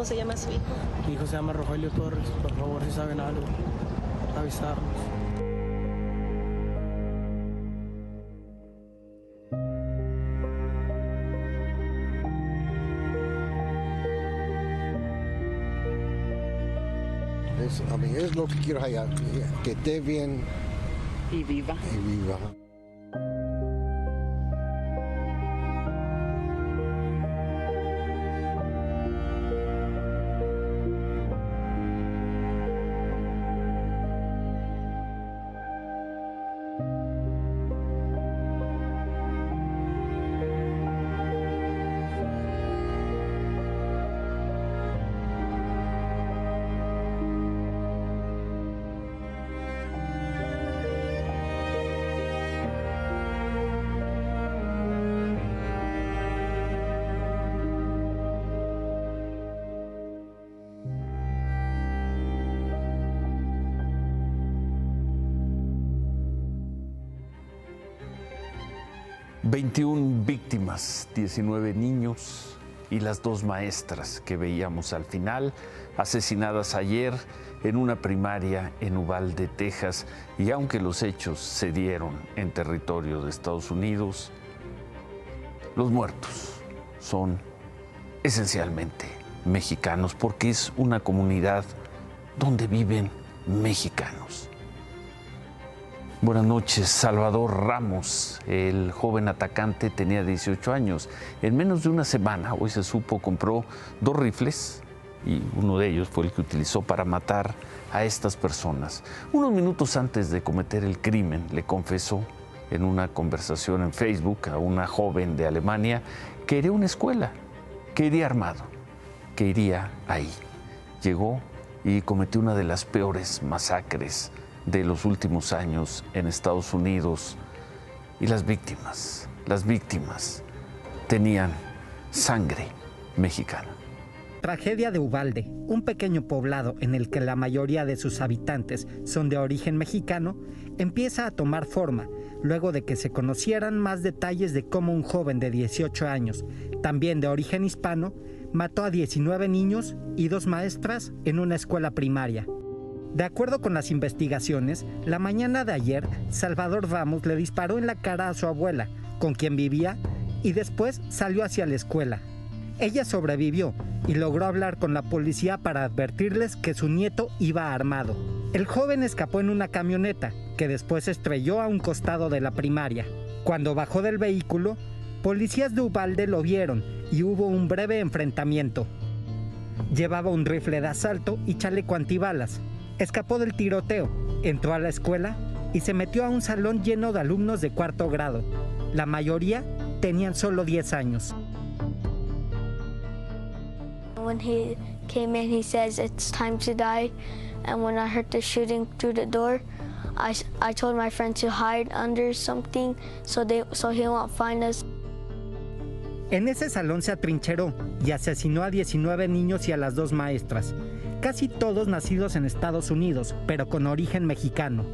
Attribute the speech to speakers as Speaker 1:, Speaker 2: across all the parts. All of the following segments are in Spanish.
Speaker 1: se llama su hijo?
Speaker 2: Mi hijo se llama Rogelio Torres. Por favor, si saben algo, avisarnos.
Speaker 3: Es lo que quiero hallar, que esté bien
Speaker 4: y viva.
Speaker 5: Víctimas, 19 niños y las 2 maestras que veíamos al final, asesinadas ayer en una primaria en Uvalde, Texas. Y aunque los hechos se dieron en territorio de Estados Unidos, los muertos son esencialmente mexicanos, porque es una comunidad donde viven mexicanos. Buenas noches. Salvador Ramos, el joven atacante, tenía 18 años. En menos de una semana, hoy se supo, compró 2 rifles y uno de ellos fue el que utilizó para matar a estas personas. Unos minutos antes de cometer el crimen, le confesó en una conversación en Facebook a una joven de Alemania que iría a una escuela, que iría armado, que iría ahí. Llegó y cometió una de las peores masacres de los últimos años en Estados Unidos, y las víctimas tenían sangre mexicana.
Speaker 6: Tragedia de Uvalde, un pequeño poblado en el que la mayoría de sus habitantes son de origen mexicano, empieza a tomar forma luego de que se conocieran más detalles de cómo un joven de 18 años, también de origen hispano, mató a 19 niños y 2 maestras en una escuela primaria. De acuerdo con las investigaciones, la mañana de ayer, Salvador Ramos le disparó en la cara a su abuela, con quien vivía, y después salió hacia la escuela. Ella sobrevivió y logró hablar con la policía para advertirles que su nieto iba armado. El joven escapó en una camioneta, que después estrelló a un costado de la primaria. Cuando bajó del vehículo, policías de Uvalde lo vieron y hubo un breve enfrentamiento. Llevaba un rifle de asalto y chaleco antibalas. Escapó del tiroteo, entró a la escuela y se metió a un salón lleno de alumnos de 4º grado. La mayoría tenían solo 10 años.
Speaker 7: When he came in, he says it's time to die. And when I heard the shooting through the door, I told my friend to hide under something so he won't find us.
Speaker 6: En ese salón se atrincheró y asesinó a 19 niños y a las 2 maestras. Casi todos nacidos en Estados Unidos, pero con origen mexicano.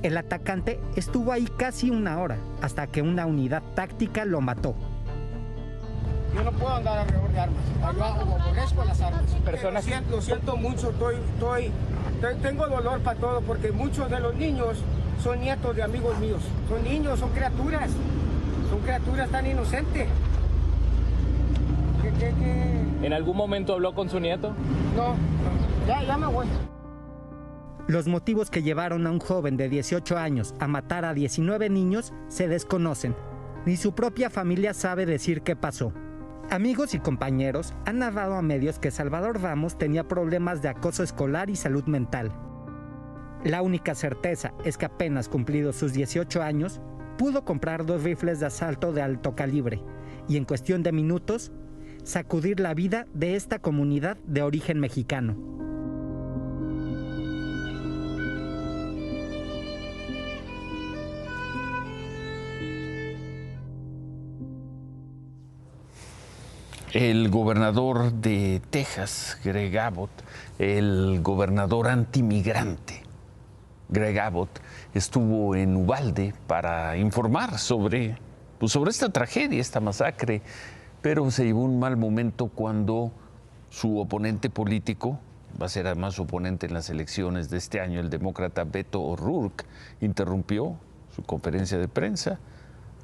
Speaker 6: El atacante estuvo ahí casi 1 hora, hasta que una unidad táctica lo mató.
Speaker 2: Yo no puedo andar alrededor de armas. Yo aborrezco las armas. Lo siento mucho, tengo dolor para todo, porque muchos de los niños son nietos de amigos míos. Son niños, son criaturas tan inocentes.
Speaker 8: ¿En algún momento habló con su nieto?
Speaker 2: No, ya me voy.
Speaker 6: Los motivos que llevaron a un joven de 18 años a matar a 19 niños se desconocen. Ni su propia familia sabe decir qué pasó. Amigos y compañeros han narrado a medios que Salvador Ramos tenía problemas de acoso escolar y salud mental. La única certeza es que apenas cumplidos sus 18 años, pudo comprar 2 rifles de asalto de alto calibre y en cuestión de minutos, sacudir la vida de esta comunidad de origen mexicano.
Speaker 5: El gobernador de Texas, Greg Abbott, el gobernador antimigrante, Greg Abbott, estuvo en Uvalde para informar sobre esta tragedia, esta masacre, pero se llevó un mal momento cuando Su oponente político, va a ser además su oponente en las elecciones de este año, el demócrata Beto O'Rourke, interrumpió su conferencia de prensa.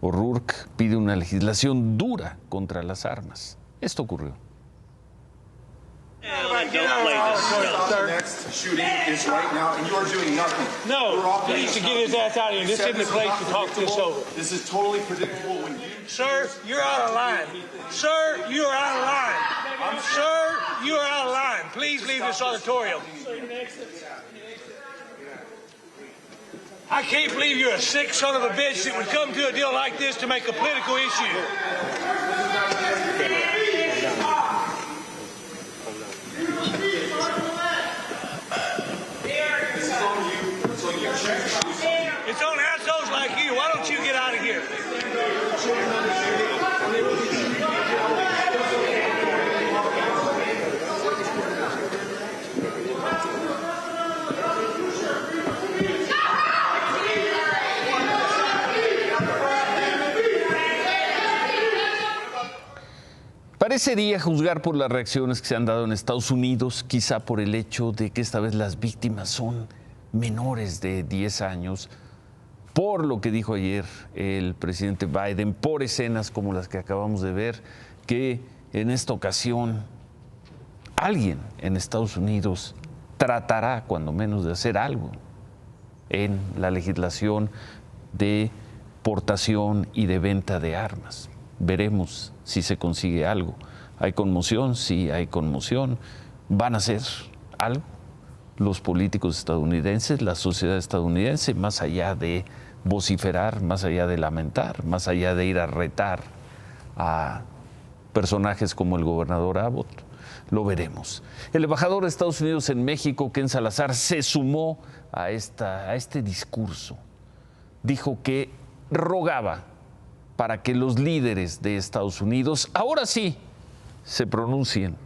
Speaker 5: O'Rourke pide una legislación dura contra las armas. Esto ocurrió.
Speaker 1: The next shooting is right now, and you are doing nothing.
Speaker 4: No, he needs to get his ass out of here. This isn't the place to talk this over.
Speaker 1: This is totally predictable. When you,
Speaker 4: Sir, you're out of line. Sir, you are out of line. Sir, you are out of line. Please leave this auditorium. I can't believe you're a sick son of a bitch that would come to a deal like this to make a political issue. It's on assholes like you. Why don't you get out of here?
Speaker 5: Parecería, juzgar por las reacciones que se han dado en Estados Unidos, quizá por el hecho de que esta vez las víctimas son menores de 10 años, por lo que dijo ayer el presidente Biden, por escenas como las que acabamos de ver, que en esta ocasión alguien en Estados Unidos tratará, cuando menos, de hacer algo en la legislación de portación y de venta de armas. Veremos si se consigue algo. ¿Hay conmoción? Sí, hay conmoción. ¿Van a hacer algo los políticos estadounidenses, la sociedad estadounidense, más allá de vociferar, más allá de lamentar, más allá de ir a retar a personajes como el gobernador Abbott? Lo veremos. El embajador de Estados Unidos en México, Ken Salazar, se sumó a este discurso. Dijo que rogaba para que los líderes de Estados Unidos ahora sí se pronuncien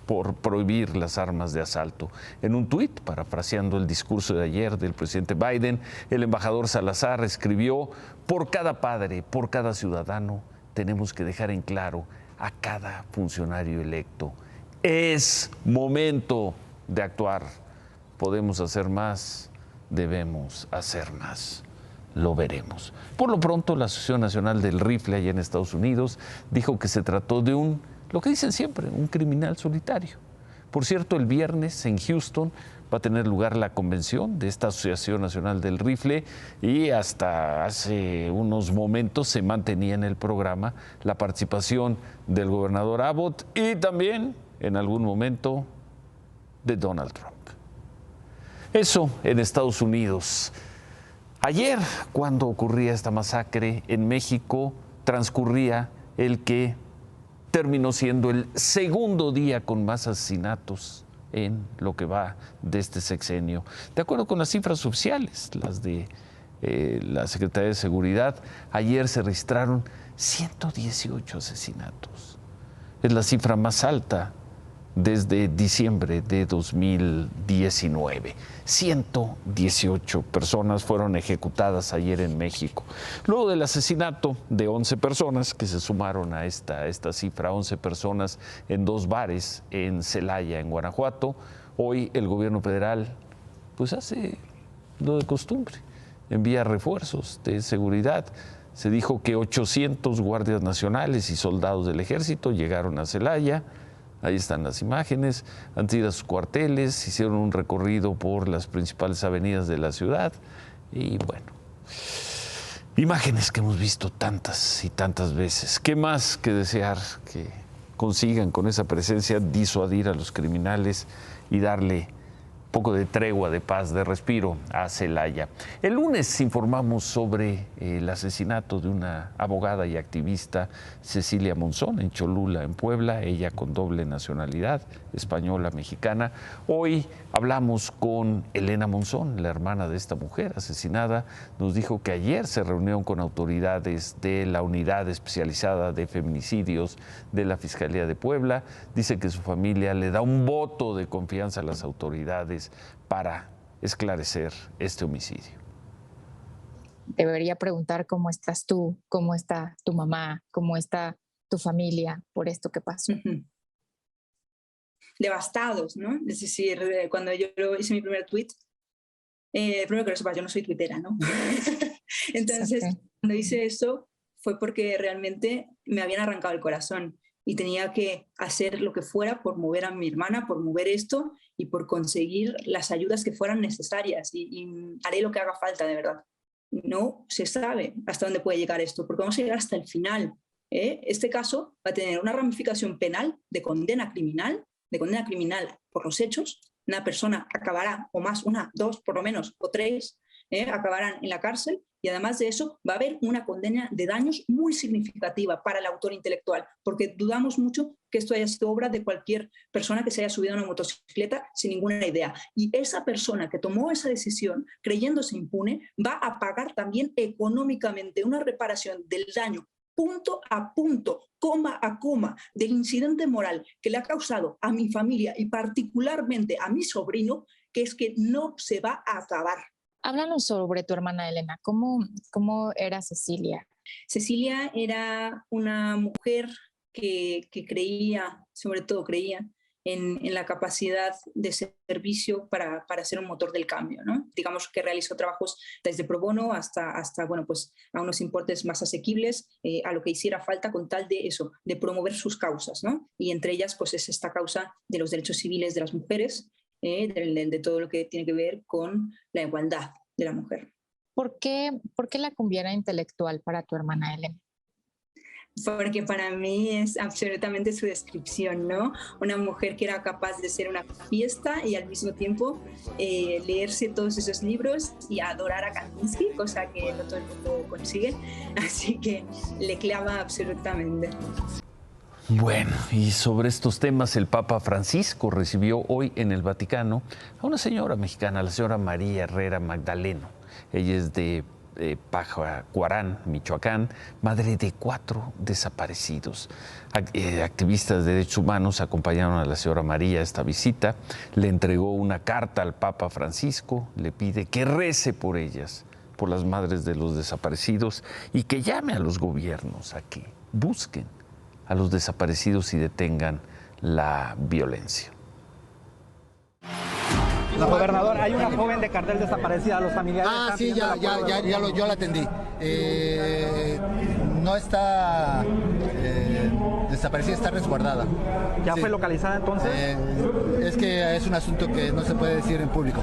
Speaker 5: por prohibir las armas de asalto. En un tuit, parafraseando el discurso de ayer del presidente Biden, el embajador Salazar escribió: por cada padre, por cada ciudadano, tenemos que dejar en claro a cada funcionario electo: es momento de actuar. Podemos hacer más, debemos hacer más. Lo veremos. Por lo pronto, la Asociación Nacional del Rifle allá en Estados Unidos dijo que se trató de lo que dicen siempre, un criminal solitario. Por cierto, el viernes en Houston va a tener lugar la convención de esta Asociación Nacional del Rifle y hasta hace unos momentos se mantenía en el programa la participación del gobernador Abbott y también, en algún momento, de Donald Trump. Eso en Estados Unidos. Ayer, cuando ocurría esta masacre en México, transcurría el que terminó siendo el segundo día con más asesinatos en lo que va de este sexenio. De acuerdo con las cifras oficiales, las de la Secretaría de Seguridad, ayer se registraron 118 asesinatos. Es la cifra más alta desde diciembre de 2019. 118 personas fueron ejecutadas ayer en México. Luego del asesinato de 11 personas que se sumaron a esta cifra, 11 personas en 2 bares en Celaya, en Guanajuato, hoy el gobierno federal pues hace lo de costumbre, envía refuerzos de seguridad. Se dijo que 800 guardias nacionales y soldados del ejército llegaron a Celaya. Ahí están las imágenes, han ido a sus cuarteles, hicieron un recorrido por las principales avenidas de la ciudad y bueno, imágenes que hemos visto tantas y tantas veces. ¿Qué más que desear que consigan con esa presencia disuadir a los criminales y darle un poco de tregua, de paz, de respiro a Celaya? El lunes informamos sobre el asesinato de una abogada y activista, Cecilia Monzón, en Cholula, en Puebla, ella con doble nacionalidad, española, mexicana. Hoy hablamos con Elena Monzón, la hermana de esta mujer asesinada. Nos dijo que ayer se reunió con autoridades de la Unidad Especializada de Feminicidios de la Fiscalía de Puebla. Dice que su familia le da un voto de confianza a las autoridades para esclarecer este homicidio.
Speaker 9: Debería preguntar cómo estás tú, cómo está tu mamá, cómo está tu familia por esto que pasó.
Speaker 10: devastados, ¿no? Es decir, cuando yo hice mi primer tweet, primero que lo sepas, yo no soy tuitera, ¿no? Entonces, cuando hice eso fue porque realmente me habían arrancado el corazón y tenía que hacer lo que fuera por mover a mi hermana, por mover esto y por conseguir las ayudas que fueran necesarias y haré lo que haga falta, de verdad. No se sabe hasta dónde puede llegar esto, porque vamos a llegar hasta el final. Este caso va a tener una ramificación penal de condena criminal por los hechos. Una persona acabará, o más, una, dos, por lo menos, o tres, acabarán en la cárcel, y además de eso va a haber una condena de daños muy significativa para el autor intelectual, porque dudamos mucho que esto haya sido obra de cualquier persona que se haya subido a una motocicleta sin ninguna idea. Y esa persona que tomó esa decisión creyéndose impune va a pagar también económicamente una reparación del daño punto a punto, coma a coma, del incidente moral que le ha causado a mi familia y particularmente a mi sobrino, que es que no se va a acabar.
Speaker 9: Háblanos sobre tu hermana Elena. ¿Cómo era Cecilia?
Speaker 10: Cecilia era una mujer que creía, sobre todo creía, en la capacidad de servicio para ser un motor del cambio, ¿no? Digamos que realizó trabajos desde pro bono hasta bueno, pues a unos importes más asequibles, a lo que hiciera falta con tal de eso, de promover sus causas, ¿no? Y entre ellas pues es esta causa de los derechos civiles de las mujeres, de todo lo que tiene que ver con la igualdad de la mujer.
Speaker 9: ¿Por qué la cumbiera intelectual para tu hermana Elena?
Speaker 10: Porque para mí es absolutamente su descripción, ¿no? Una mujer que era capaz de ser una fiesta y al mismo tiempo leerse todos esos libros y adorar a Kandinsky, cosa que no todo el mundo consigue, así que le clava absolutamente.
Speaker 5: Bueno, y sobre estos temas el Papa Francisco recibió hoy en el Vaticano a una señora mexicana, la señora María Herrera Magdaleno. Ella es de Pajacuarán, Michoacán, madre de 4 desaparecidos. Activistas de derechos humanos acompañaron a la señora María a esta visita, le entregó una carta al Papa Francisco, le pide que rece por ellas, por las madres de los desaparecidos y que llame a los gobiernos a que busquen a los desaparecidos y detengan la violencia.
Speaker 11: Gobernador, hay una joven de cartel desaparecida, los familiares.
Speaker 3: Sí, yo la atendí. No está desaparecida, está resguardada.
Speaker 11: ¿Ya fue localizada entonces?
Speaker 3: Es que es un asunto que no se puede decir en público.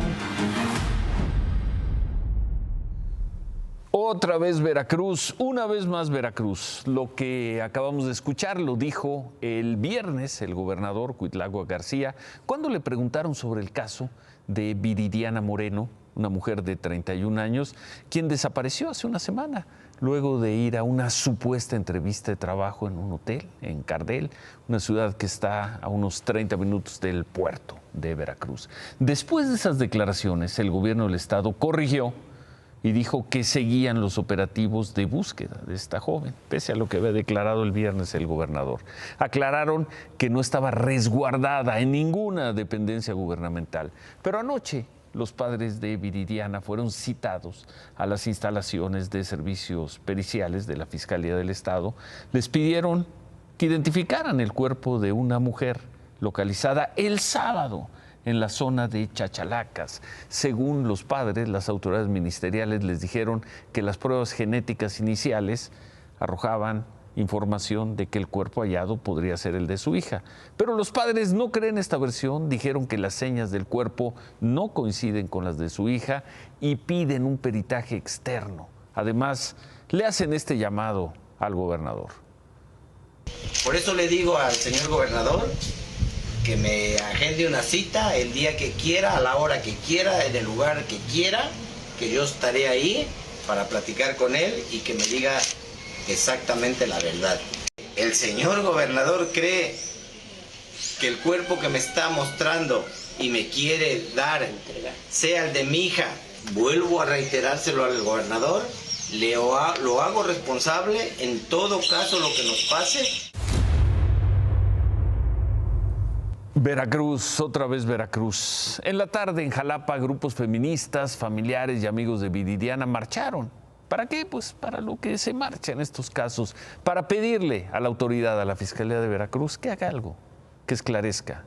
Speaker 5: Otra vez Veracruz, una vez más Veracruz. Lo que acabamos de escuchar lo dijo el viernes el gobernador Cuitlagua García cuando le preguntaron sobre el caso de Viridiana Moreno, una mujer de 31 años, quien desapareció hace una semana luego de ir a una supuesta entrevista de trabajo en un hotel en Cardel, una ciudad que está a unos 30 minutos del puerto de Veracruz. Después de esas declaraciones, el gobierno del estado corrigió y dijo que seguían los operativos de búsqueda de esta joven, pese a lo que había declarado el viernes el gobernador. Aclararon que no estaba resguardada en ninguna dependencia gubernamental, pero anoche los padres de Viridiana fueron citados a las instalaciones de servicios periciales de la Fiscalía del Estado. Les pidieron que identificaran el cuerpo de una mujer localizada el sábado en la zona de Chachalacas. Según los padres, las autoridades ministeriales les dijeron que las pruebas genéticas iniciales arrojaban información de que el cuerpo hallado podría ser el de su hija. Pero los padres no creen esta versión, dijeron que las señas del cuerpo no coinciden con las de su hija y piden un peritaje externo. Además, le hacen este llamado al gobernador.
Speaker 12: Por eso le digo al señor gobernador que me agende una cita el día que quiera, a la hora que quiera, en el lugar que quiera, que yo estaré ahí para platicar con él y que me diga exactamente la verdad. El señor gobernador cree que el cuerpo que me está mostrando y me quiere dar sea el de mi hija. Vuelvo a reiterárselo al gobernador, lo hago responsable en todo caso lo que nos pase.
Speaker 5: Veracruz, otra vez Veracruz. En la tarde en Jalapa, grupos feministas, familiares y amigos de Viridiana marcharon. ¿Para qué? Pues para lo que se marcha en estos casos, para pedirle a la autoridad, a la Fiscalía de Veracruz, que haga algo, que esclarezca.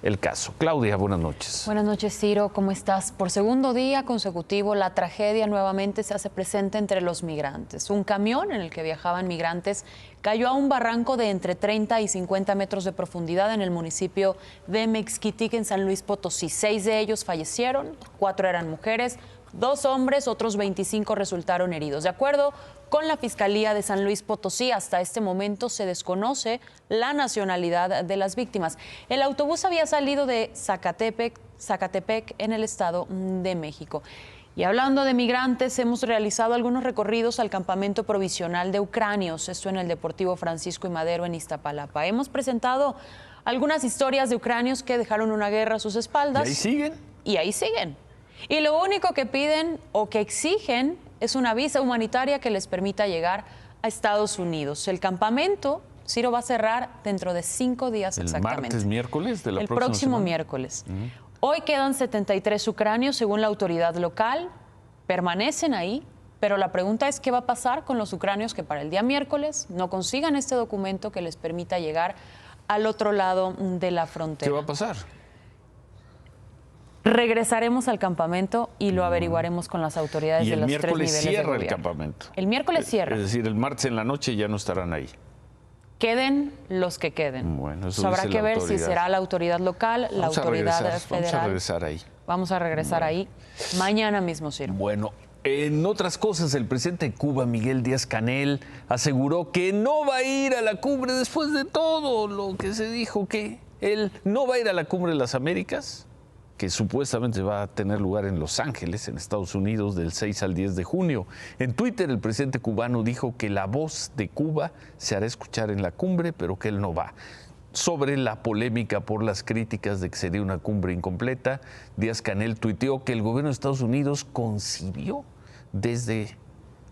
Speaker 5: el caso. Claudia, buenas noches.
Speaker 13: Buenas noches, Ciro. ¿Cómo estás? Por segundo día consecutivo, la tragedia nuevamente se hace presente entre los migrantes. Un camión en el que viajaban migrantes cayó a un barranco de entre 30 y 50 metros de profundidad en el municipio de Mexquitic, en San Luis Potosí. 6 de ellos fallecieron, 4 eran mujeres, 2 hombres, otros 25 resultaron heridos. De acuerdo con la Fiscalía de San Luis Potosí, hasta este momento se desconoce la nacionalidad de las víctimas. El autobús había salido de Zacatepec en el Estado de México. Y hablando de migrantes, hemos realizado algunos recorridos al campamento provisional de ucranios, esto en el Deportivo Francisco y Madero en Iztapalapa. Hemos presentado algunas historias de ucranios que dejaron una guerra a sus espaldas.
Speaker 5: ¿Y ahí siguen?
Speaker 13: Y ahí siguen. Y lo único que piden o que exigen es una visa humanitaria que les permita llegar a Estados Unidos. El campamento, Ciro, va a cerrar dentro de 5 días exactamente.
Speaker 5: ¿El martes, miércoles de la próxima semana? El
Speaker 13: próximo miércoles. Hoy quedan 73 ucranios según la autoridad local. Permanecen ahí, pero la pregunta es qué va a pasar con los ucranios que para el día miércoles no consigan este documento que les permita llegar al otro lado de la frontera.
Speaker 5: ¿Qué va a pasar?
Speaker 13: Regresaremos al campamento y lo averiguaremos con las autoridades de los 3 niveles de gobierno.
Speaker 5: Y el miércoles cierra el campamento.
Speaker 13: El miércoles cierra.
Speaker 5: Es decir, el martes en la noche ya no estarán ahí.
Speaker 13: Queden los que queden.
Speaker 5: Bueno, eso
Speaker 13: habrá
Speaker 5: dice
Speaker 13: que
Speaker 5: la
Speaker 13: ver
Speaker 5: autoridad.
Speaker 13: si será la autoridad local, la autoridad federal.
Speaker 5: Vamos a regresar ahí.
Speaker 13: Vamos a regresar ahí mañana mismo, Ciro.
Speaker 5: Bueno, en otras cosas, el presidente de Cuba, Miguel Díaz-Canel, aseguró que no va a ir a la cumbre después de todo lo que se dijo, que él no va a ir a la cumbre de las Américas, que supuestamente va a tener lugar en Los Ángeles, en Estados Unidos, del 6 al 10 de junio. En Twitter, el presidente cubano dijo que la voz de Cuba se hará escuchar en la cumbre, pero que él no va. Sobre la polémica por las críticas de que sería una cumbre incompleta, Díaz-Canel tuiteó que el gobierno de Estados Unidos concibió desde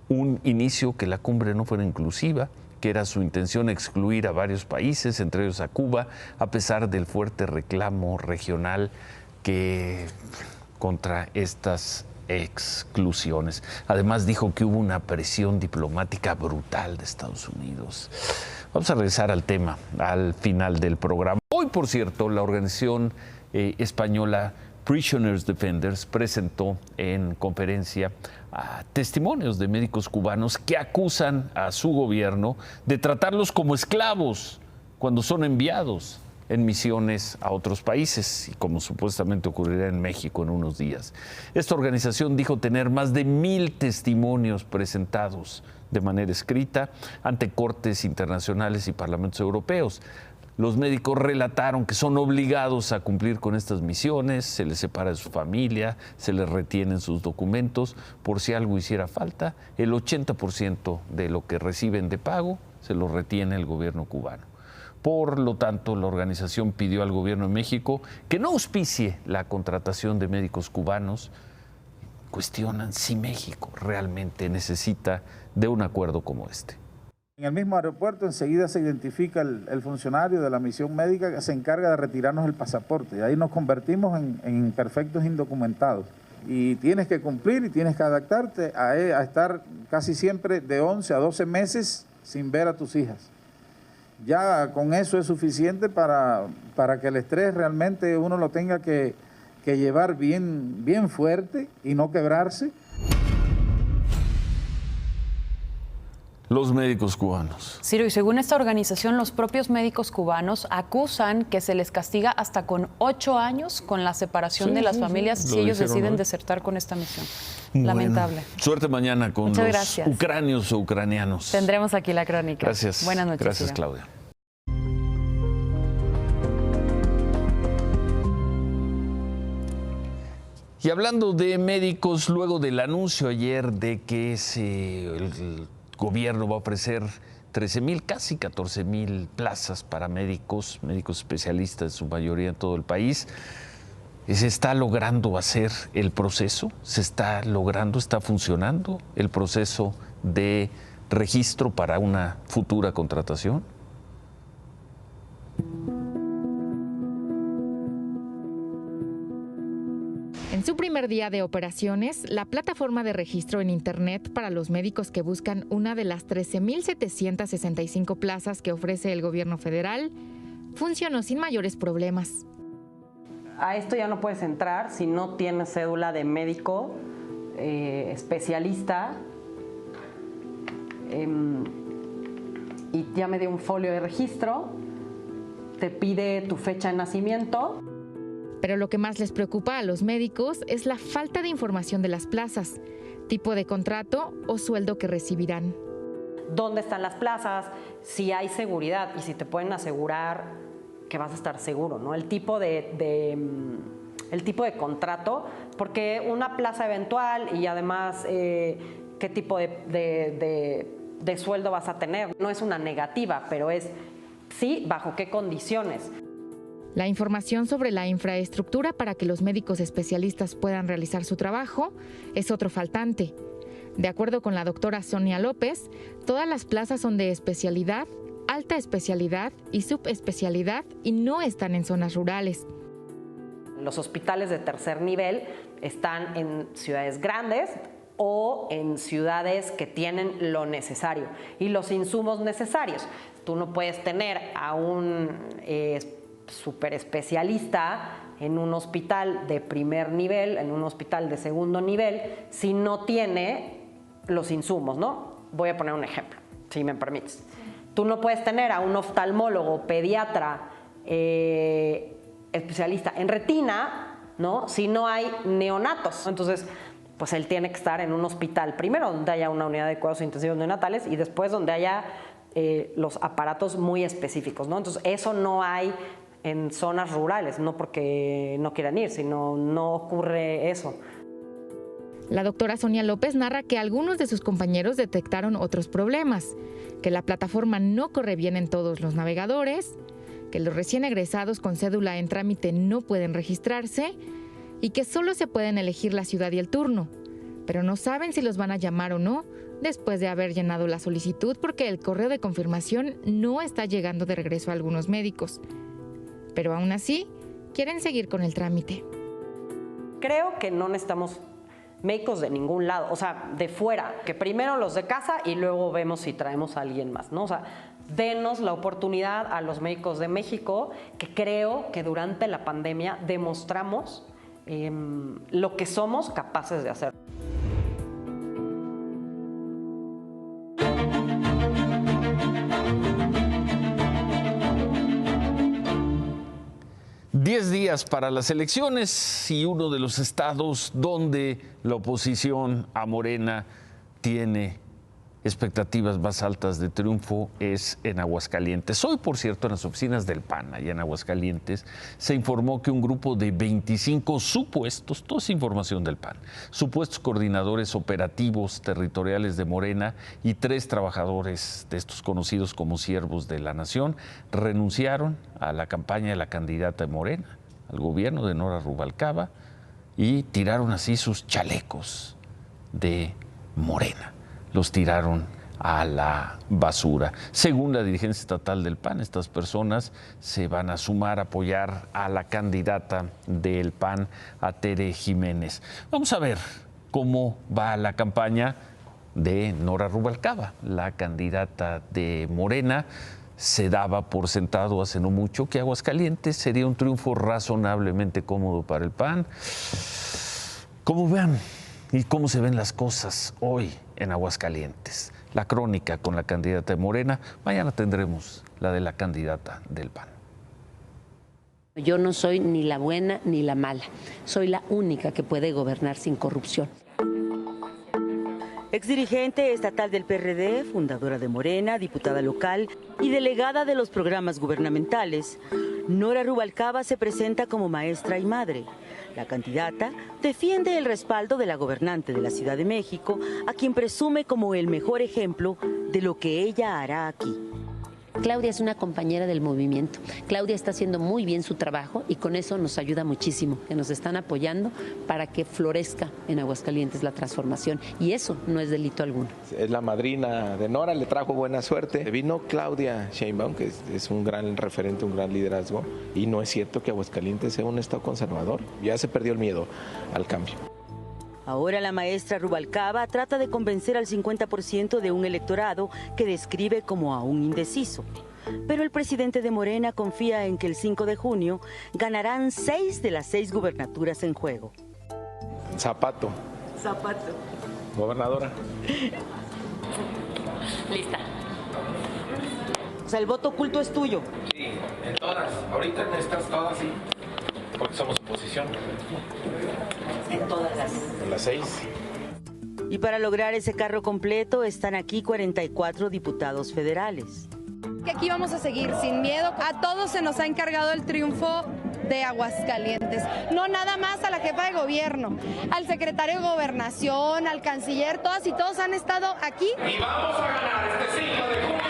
Speaker 5: un inicio que la cumbre no fuera inclusiva, que era su intención excluir a varios países, entre ellos a Cuba, a pesar del fuerte reclamo regional que contra estas exclusiones. Además dijo que hubo una presión diplomática brutal de Estados Unidos. Vamos a regresar al tema al final del programa. Hoy, por cierto, la organización española Prisoners Defenders presentó en conferencia testimonios de médicos cubanos que acusan a su gobierno de tratarlos como esclavos cuando son enviados en misiones a otros países, y como supuestamente ocurrirá en México en unos días. Esta organización dijo tener más de 1,000 testimonios presentados de manera escrita ante cortes internacionales y parlamentos europeos. Los médicos relataron que son obligados a cumplir con estas misiones, se les separa de su familia, se les retienen sus documentos por si algo hiciera falta. El 80% de lo que reciben de pago se lo retiene el gobierno cubano. Por lo tanto, la organización pidió al gobierno de México que no auspicie la contratación de médicos cubanos. Cuestionan si México realmente necesita de un acuerdo como este.
Speaker 14: En el mismo aeropuerto enseguida se identifica el funcionario de la misión médica que se encarga de retirarnos el pasaporte. Y ahí nos convertimos en perfectos indocumentados. Y tienes que cumplir y tienes que adaptarte a estar casi siempre de 11 a 12 meses sin ver a tus hijas. Ya con eso es suficiente para que el estrés realmente uno lo tenga que llevar bien fuerte y no quebrarse.
Speaker 5: Los médicos cubanos.
Speaker 13: Ciro, y según esta organización, los propios médicos cubanos acusan que se les castiga hasta con 8 años con la separación de las familias si ellos deciden desertar con esta misión. Bueno, lamentable.
Speaker 5: Suerte mañana con los ucranios o ucranianos.
Speaker 13: Tendremos aquí la crónica.
Speaker 5: Gracias.
Speaker 13: Buenas noches.
Speaker 5: Gracias,
Speaker 13: Ciro.
Speaker 5: Claudia. Y hablando de médicos, luego del anuncio ayer de que el gobierno va a ofrecer 13,000, casi 14,000 plazas para médicos especialistas, en su mayoría en todo el país, ¿se está logrando hacer el proceso? ¿Está funcionando el proceso de registro para una futura contratación?
Speaker 9: En su primer día de operaciones, la plataforma de registro en Internet para los médicos que buscan una de las 13,765 plazas que ofrece el gobierno federal funcionó sin mayores problemas.
Speaker 15: a esto ya no puedes entrar si no tienes cédula de médico especialista. Y ya me dio un folio de registro, te pide tu fecha de nacimiento.
Speaker 9: Pero lo que más les preocupa a los médicos es la falta de información de las plazas, tipo de contrato o sueldo que recibirán.
Speaker 15: ¿Dónde están las plazas? Si hay seguridad y si te pueden asegurar que vas a estar seguro, ¿no? El tipo de contrato, porque una plaza eventual y además qué tipo de sueldo vas a tener. No es una negativa, pero es sí, bajo qué condiciones.
Speaker 9: La información sobre la infraestructura para que los médicos especialistas puedan realizar su trabajo es otro faltante. De acuerdo con la doctora Sonia López, todas las plazas son de especialidad, alta especialidad y subespecialidad y no están en zonas rurales.
Speaker 15: Los hospitales de tercer nivel están en ciudades grandes o en ciudades que tienen lo necesario y los insumos necesarios. Tú no puedes tener a un super especialista en un hospital de primer nivel, en un hospital de segundo nivel, si no tiene los insumos, ¿no? Voy a poner un ejemplo, si me permites. Tú no puedes tener a un oftalmólogo, pediatra, especialista en retina, ¿no? Si no hay neonatos. Entonces, pues él tiene que estar en un hospital, primero donde haya una unidad de cuidados intensivos neonatales y después donde haya los aparatos muy específicos, ¿no? Entonces, eso no hay en zonas rurales, no porque no quieran ir, sino no ocurre eso.
Speaker 9: La doctora Sonia López narra que algunos de sus compañeros detectaron otros problemas, que la plataforma no corre bien en todos los navegadores, que los recién egresados con cédula en trámite no pueden registrarse y que solo se pueden elegir la ciudad y el turno, pero no saben si los van a llamar o no después de haber llenado la solicitud porque el correo de confirmación no está llegando de regreso a algunos médicos. Pero aún así, quieren seguir con el trámite.
Speaker 15: Creo que no necesitamos médicos de ningún lado, o sea, de fuera, que primero los de casa y luego vemos si traemos a alguien más, ¿no? O sea, denos la oportunidad a los médicos de México, que creo que durante la pandemia demostramos lo que somos capaces de hacer.
Speaker 5: Diez días para las elecciones y uno de los estados donde la oposición a Morena tiene expectativas más altas de triunfo es en Aguascalientes. Hoy, por cierto, en las oficinas del PAN, allá en Aguascalientes, se informó que un grupo de 25 supuestos, toda esa información del PAN, supuestos coordinadores operativos territoriales de Morena y 3 trabajadores de estos conocidos como siervos de la nación, renunciaron a la campaña de la candidata de Morena, al gobierno de Nora Rubalcaba, y tiraron así sus chalecos de Morena. Los tiraron a la basura. Según la dirigencia estatal del PAN, estas personas se van a sumar a apoyar a la candidata del PAN, a Tere Jiménez. Vamos a ver cómo va la campaña de Nora Rubalcaba, la candidata de Morena. Se daba por sentado hace no mucho que Aguascalientes sería un triunfo razonablemente cómodo para el PAN. ¿Cómo vean y cómo se ven las cosas hoy en Aguascalientes? La crónica con la candidata de Morena. Mañana tendremos la de la candidata del PAN.
Speaker 16: Yo no soy ni la buena ni la mala. Soy la única que puede gobernar sin corrupción.
Speaker 17: Exdirigente estatal del PRD, fundadora de Morena, diputada local y delegada de los programas gubernamentales, Nora Rubalcaba se presenta como maestra y madre. La candidata defiende el respaldo de la gobernante de la Ciudad de México, a quien presume como el mejor ejemplo de lo que ella hará aquí.
Speaker 16: Claudia es una compañera del movimiento. Claudia está haciendo muy bien su trabajo y con eso nos ayuda muchísimo, que nos están apoyando para que florezca en Aguascalientes la transformación. Y eso no es delito alguno.
Speaker 18: Es la madrina de Nora, le trajo buena suerte. Vino Claudia Sheinbaum, que es un gran referente, un gran liderazgo. Y no es cierto que Aguascalientes sea un estado conservador. Ya se perdió el miedo al cambio.
Speaker 17: Ahora la maestra Rubalcaba trata de convencer al 50% de un electorado que describe como aún indeciso. pero el presidente de Morena confía en que el 5 de junio ganarán 6 de las 6 gubernaturas en juego.
Speaker 18: Zapato.
Speaker 17: Zapato.
Speaker 18: Gobernadora.
Speaker 17: Lista. O sea, el voto oculto es tuyo.
Speaker 18: Sí, en todas. Ahorita en estas todas sí. Porque somos oposición.
Speaker 17: En todas las.
Speaker 18: En las 6.
Speaker 17: Y para lograr ese carro completo están aquí 44 diputados federales.
Speaker 19: Que aquí vamos a seguir sin miedo. A todos se nos ha encargado el triunfo de Aguascalientes. No nada más a la jefa de gobierno, al secretario de Gobernación, al canciller, todas y todos han estado aquí.
Speaker 4: Y vamos a ganar este 5 de junio.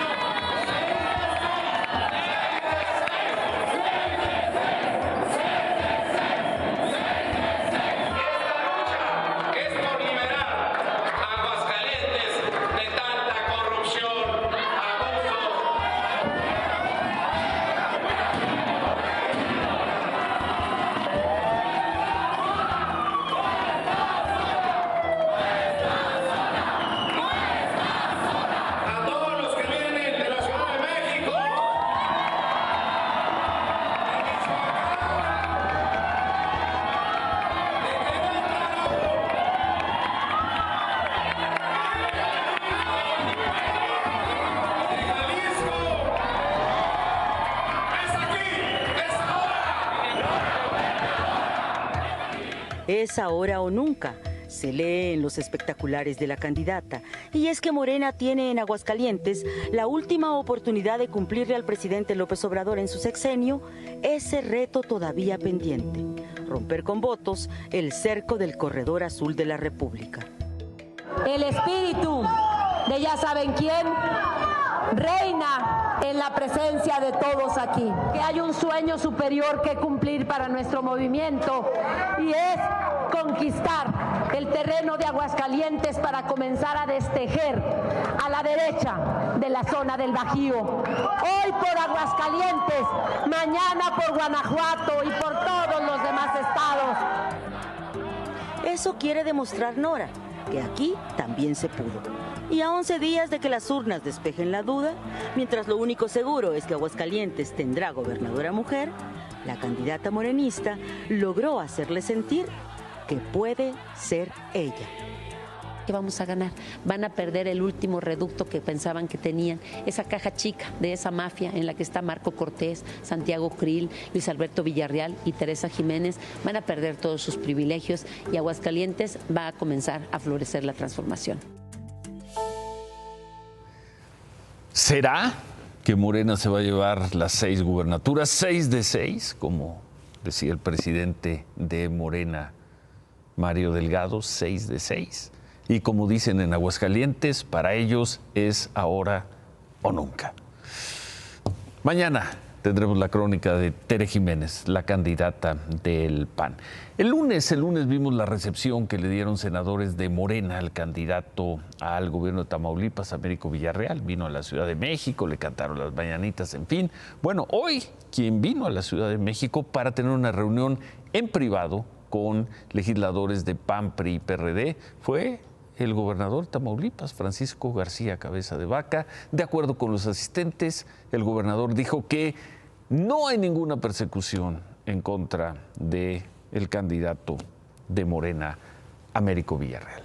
Speaker 17: Es ahora o nunca, se lee en los espectaculares de la candidata. Y es que Morena tiene en Aguascalientes la última oportunidad de cumplirle al presidente López Obrador en su sexenio ese reto todavía pendiente: romper con votos el cerco del corredor azul de la República.
Speaker 20: El espíritu de ya saben quién reina en la presencia de todos aquí. Que hay un sueño superior que cumplir para nuestro movimiento y es conquistar el terreno de Aguascalientes para comenzar a destejer a la derecha de la zona del Bajío. Hoy por Aguascalientes, mañana por Guanajuato y por todos los demás estados.
Speaker 17: Eso quiere demostrar Nora, que aquí también se pudo. Y a 11 días de que las urnas despejen la duda, mientras lo único seguro es que Aguascalientes tendrá gobernadora mujer, la candidata morenista logró hacerle sentir que puede ser ella.
Speaker 16: Que vamos a ganar, van a perder el último reducto que pensaban que tenían, esa caja chica de esa mafia en la que está Marco Cortés, Santiago Krill, Luis Alberto Villarreal y Teresa Jiménez. Van a perder todos sus privilegios y Aguascalientes va a comenzar a florecer la transformación.
Speaker 5: ¿Será que Morena se va a llevar las 6 gubernaturas, 6 de 6, como decía el presidente de Morena, Mario Delgado, 6 de 6? Y como dicen en Aguascalientes, para ellos es ahora o nunca. Mañana tendremos la crónica de Tere Jiménez, la candidata del PAN. El lunes vimos la recepción que le dieron senadores de Morena al candidato al gobierno de Tamaulipas, Américo Villarreal. Vino a la Ciudad de México, le cantaron las mañanitas, en fin. Bueno, hoy quien vino a la Ciudad de México para tener una reunión en privado con legisladores de PAN, PRI y PRD fue el gobernador de Tamaulipas, Francisco García Cabeza de Vaca. De acuerdo con los asistentes, el gobernador dijo que no hay ninguna persecución en contra del candidato de Morena, Américo Villarreal.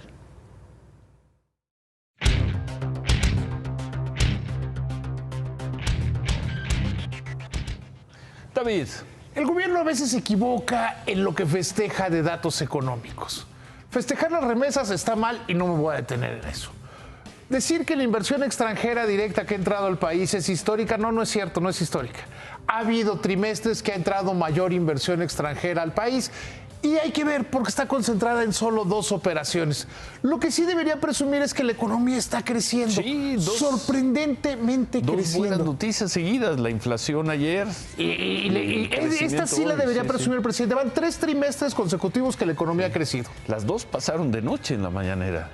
Speaker 5: David.
Speaker 21: El gobierno a veces se equivoca en lo que festeja de datos económicos. Festejar las remesas está mal y no me voy a detener en eso. Decir que la inversión extranjera directa que ha entrado al país es histórica, no es cierto, no es histórica. Ha habido trimestres que ha entrado mayor inversión extranjera al país y hay que ver porque está concentrada en solo 2 operaciones. Lo que sí debería presumir es que la economía está creciendo, sorprendentemente creciendo.
Speaker 5: 2 buenas noticias seguidas, la inflación ayer.
Speaker 21: Y esta sí la debería presumir el presidente. Van 3 trimestres consecutivos que la economía ha crecido.
Speaker 5: Las 2 pasaron de noche en la mañanera.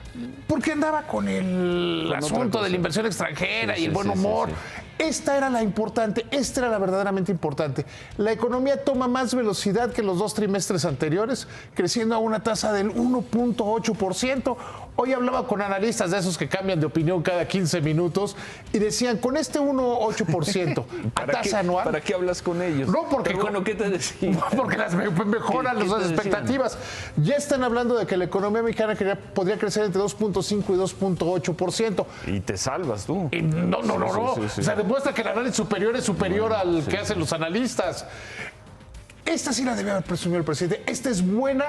Speaker 21: Porque andaba con el asunto de la inversión extranjera y el buen humor. Esta era la importante, esta era la verdaderamente importante. La economía toma más velocidad que los 2 trimestres anteriores, creciendo a una tasa del 1.8%. Hoy hablaba con analistas de esos que cambian de opinión cada 15 minutos y decían, con este 1,8% a tasa anual...
Speaker 5: ¿Para qué hablas con ellos?
Speaker 21: No, porque...
Speaker 5: Pero bueno, ¿qué te decían?
Speaker 21: Porque mejoran las expectativas. Ya están hablando de que la economía mexicana podría crecer entre 2,5 y 2,8%.
Speaker 5: Y te salvas tú.
Speaker 21: Y no.
Speaker 5: Sí.
Speaker 21: O sea, demuestra que el análisis superior es superior al que hacen los analistas. Esta sí la debe haber presumido el presidente. Esta es buena,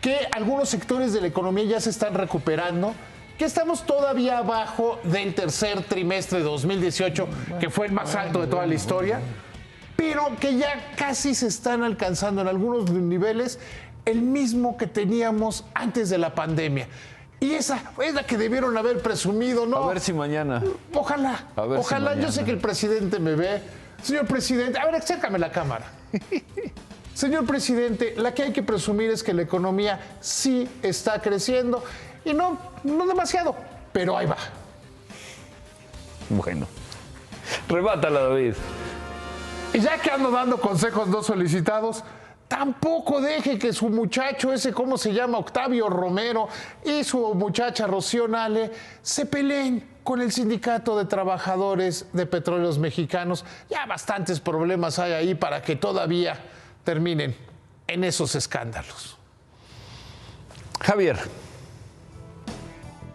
Speaker 21: que algunos sectores de la economía ya se están recuperando, que estamos todavía abajo del tercer trimestre de 2018, que fue el más alto de toda la historia, pero que ya casi se están alcanzando en algunos niveles el mismo que teníamos antes de la pandemia. Y esa es la que debieron haber presumido, ¿no?
Speaker 5: A ver si mañana.
Speaker 21: Ojalá, yo sé que el presidente me ve. Señor presidente, a ver, acércame la cámara. Señor presidente, la que hay que presumir es que la economía sí está creciendo y no demasiado, pero ahí va.
Speaker 5: Bueno, rebátala, David.
Speaker 21: Y ya que ando dando consejos no solicitados, tampoco deje que su muchacho ese, ¿cómo se llama? Octavio Romero y su muchacha Rocío Nale se peleen con el Sindicato de Trabajadores de Petróleos Mexicanos. Ya bastantes problemas hay ahí para que todavía terminen en esos escándalos.
Speaker 5: Javier.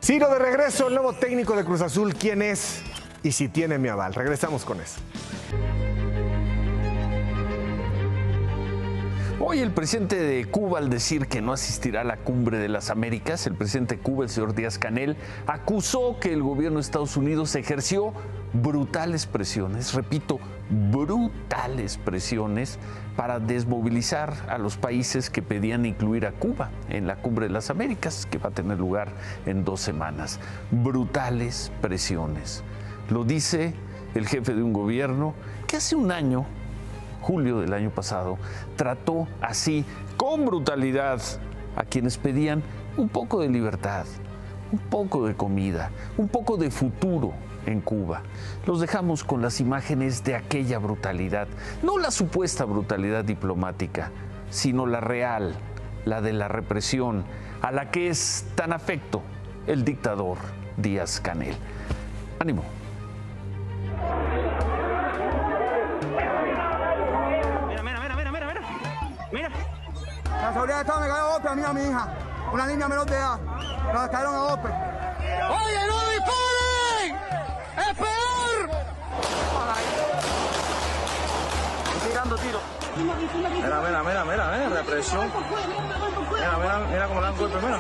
Speaker 7: Ciro, de regreso, el nuevo técnico de Cruz Azul, ¿quién es? Y si tiene mi aval. Regresamos con eso.
Speaker 5: Hoy el presidente de Cuba, al decir que no asistirá a la Cumbre de las Américas, el presidente de Cuba, el señor Díaz-Canel, acusó que el gobierno de Estados Unidos ejerció brutales presiones, repito, brutales presiones para desmovilizar a los países que pedían incluir a Cuba en la Cumbre de las Américas, que va a tener lugar en 2 semanas. Brutales presiones. Lo dice el jefe de un gobierno que hace un año, julio del año pasado, trató así, con brutalidad, a quienes pedían un poco de libertad, un poco de comida, un poco de futuro en Cuba. Los dejamos con las imágenes de aquella brutalidad, no la supuesta brutalidad diplomática, sino la real, la de la represión, a la que es tan afecto el dictador Díaz-Canel. ¡Ánimo!
Speaker 22: Mira. La seguridad de Estado me cayó a golpe a mí y a mi hija. Una niña menor de edad. Nos cayeron a golpe. ¡Oye, no disparen! ¡Es peor! Estoy tirando tiros. Mira, represión. Mira cómo le dan golpe, mira.